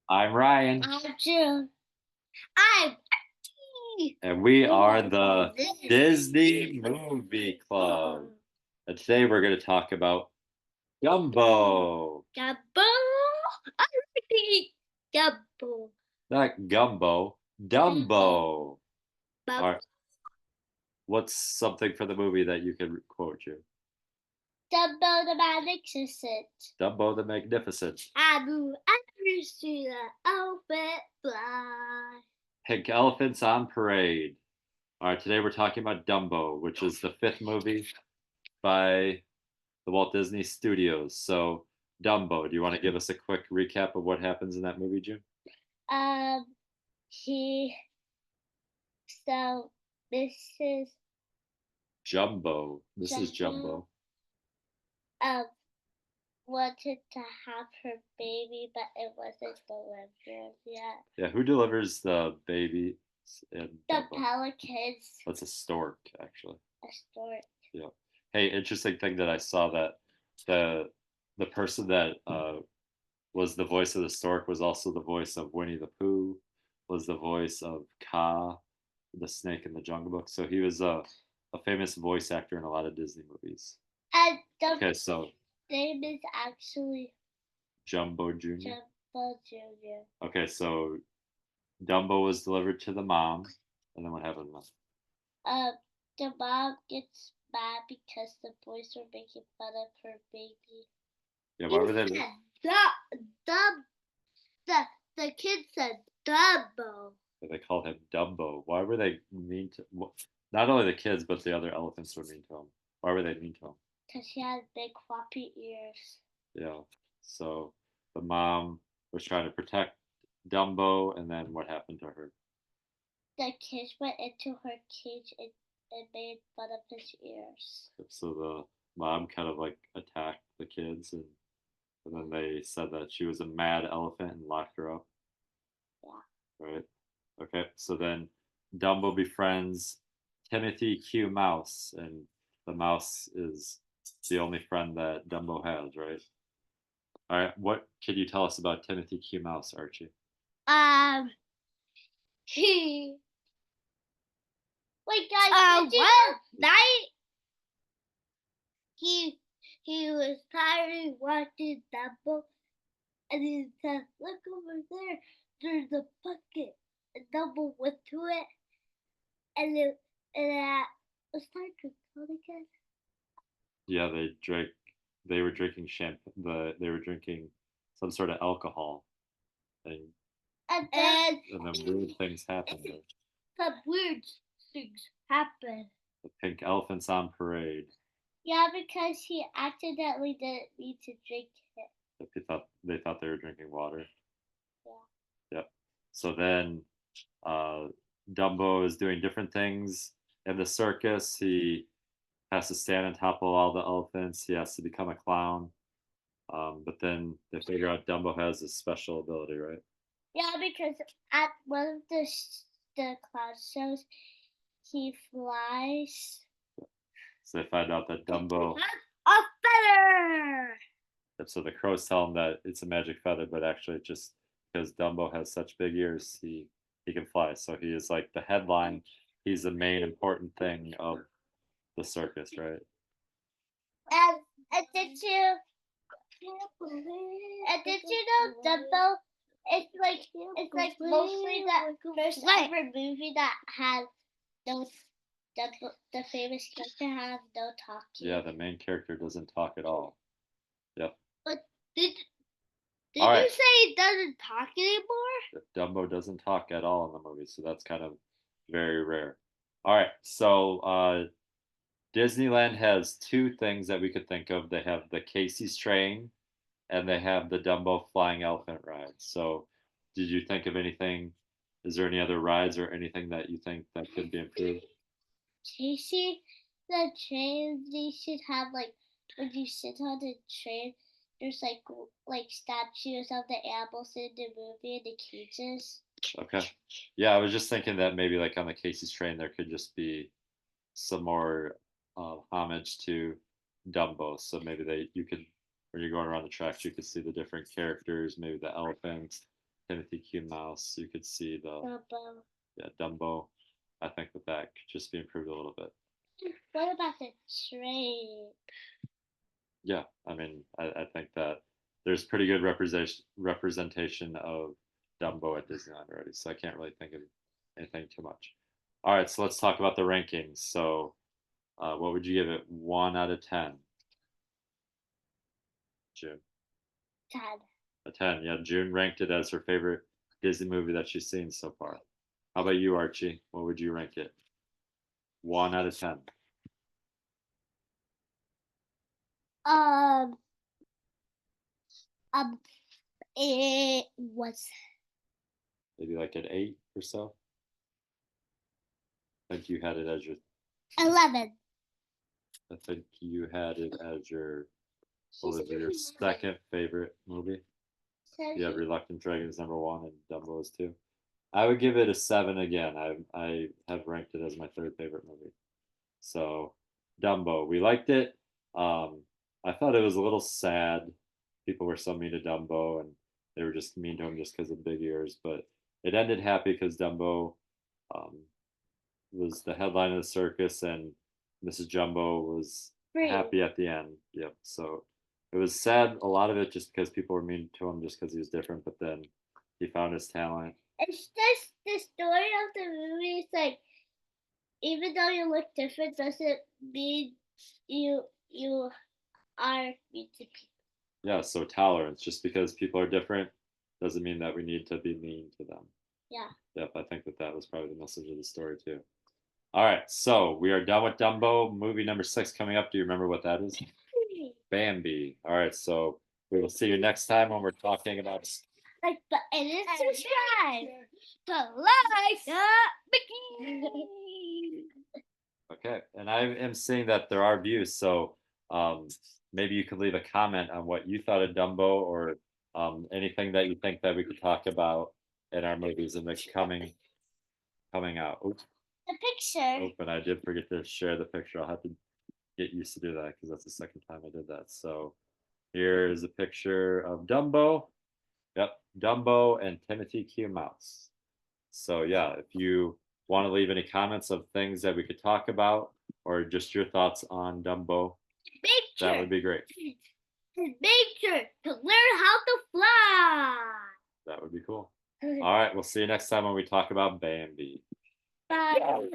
I'm Ryan, I'm June. I'm T. and we We are are the Disney Movie Club. And today we're going to talk about Dumbo. Gumbo. I repeat, Gumbo. Not Gumbo, Dumbo. Bub. All right, what's something for the movie that you can quote you? Dumbo the Magnificent. Dumbo the Magnificent. Abu, I see the elephant fly. Pink Elephants on Parade. All right, today we're talking about Dumbo, which is the fifth movie by the Walt Disney Studios. So, Dumbo, do you want to give us a quick recap of what happens in that movie, June? Um, he, so Mrs. Jumbo. This is Jumbo. Um, wanted to have her baby, but it wasn't delivered yet. Yeah, who delivers the baby in The Dumbo? pelicans. That's a stork, actually. A stork. Yeah. Hey, interesting thing that I saw that the person that was the voice of the stork was also the voice of Winnie the Pooh, was the voice of Kaa, the snake in the Jungle Book. So he was a famous voice actor in a lot of Disney movies. And the Okay, so name is actually Jumbo Jr. Jumbo Jr. Okay, so Dumbo was delivered to the mom, and then what happened? The mom gets mad because the boys were making fun of her baby. Yeah, why were they? Dumb. The kid said Dumbo. They called him Dumbo. Why were they mean to? Not only the kids, but the other elephants were mean to him. Why were they mean to him? Because he had big floppy ears. Yeah. So the mom was trying to protect Dumbo, and then what happened to her? The kids went into her cage and made fun of his ears. So the mom kind of like attacked the kids, and then they said that she was a mad elephant and locked her up. Yeah. Right. Okay. So then Dumbo befriends Timothy Q Mouse, and the mouse is the only friend that Dumbo has, right? All right. What can you tell us about Timothy Q Mouse, Archie? He. Wait, guys. One night he was tired watching Dumbo, and he said, "Look over there. There's a bucket." And Dumbo went to it, and it was time to tell again. Yeah, they drank. They were drinking champagne. They were drinking some sort of alcohol, and And then weird things happened. Some weird things happened. The pink elephants on parade. Yeah, because he accidentally didn't need to drink it. They thought they were drinking water. Yeah. Yep. So then uh, Dumbo is doing different things in the circus. He has to stand on top of all the elephants. He has to become a clown. But then they figure out Dumbo has this special ability, right? Yeah, because at one of the clown shows, he flies. So they find out that Dumbo. A feather. So the crows tell him that it's a magic feather, but actually just because Dumbo has such big ears, he can fly. So he is like the headline. He's the main important thing of the circus, right? And did you? And did you know Dumbo? It's like mostly the first ever movie that has no the famous character has no talking. Yeah, the main character doesn't talk at all. Yep. But did you say he doesn't talk anymore? Dumbo doesn't talk at all in the movie, so that's kind of very rare. All right, so Disneyland has two things that we could think of. They have the Casey's train, and they have the Dumbo flying elephant ride. So, did you think of anything? Is there any other rides or anything that you think that could be improved? Casey, the train they should have like when you sit on the train, there's like statues of the animals in the movie in the cages. Okay. Yeah, I was just thinking that maybe like on the Casey's train there could just be some more homage to Dumbo. So maybe you could when you're going around the tracks you could see the different characters, maybe the elephants, Timothy Q. Mouse. You could see the Dumbo. Dumbo. I think that could just be improved a little bit. What about the train? Yeah, I mean, I think that there's pretty good representation of Dumbo at Disneyland already, so I can't really think of anything too much. All right, so let's talk about the rankings. So, what would you give it? 1 out of 10, June. 10. A 10. Yeah, June ranked it as her favorite Disney movie that she's seen so far. How about you, Archie? What would you rank it? 1 out of 10. Um, um, it was Maybe like an 8 or so. I think you had it as your 11. I think you had it as what was it, your second favorite movie? You have Reluctant Dragons #1 and Dumbo is 2. I would give it a 7 again. I have ranked it as my third favorite movie. So Dumbo, we liked it. I thought it was a little sad. People were so mean to Dumbo, and they were just mean to him just because of big ears. But it ended happy because Dumbo um, was the headline of the circus, and Mrs. Jumbo was Free. happy at the end. Yep. So it was sad, a lot of it, just because people were mean to him just because he was different. But then he found his talent. It's just the story of the movie is like, even though you look different, doesn't mean you are mean to people. Yeah. So tolerance, just because people are different, doesn't mean that we need to be mean to them. Yeah. Yep. I think that was probably the message of the story too. All right. So we are done with Dumbo. Movie number 6 coming up. Do you remember what that is? Bambi. All right. So we will see you next time when we're talking about. Like, but and subscribe to like the Mickey. Okay, and I am seeing that there are views, so maybe you could leave a comment on what you thought of Dumbo, or anything that you think that we could talk about in our movies in the coming out. Oops, The picture. oh, but I did forget to share the picture. I'll have to get used to do that because that's the second time I did that. So here is a picture of Dumbo. Yep, Dumbo and Timothy Q. Mouse. So yeah, if you want to leave any comments of things that we could talk about, or just your thoughts on Dumbo, that would be great. Make sure to learn how to fly. That would be cool. All right, we'll see you next time when we talk about Bambi. Bye.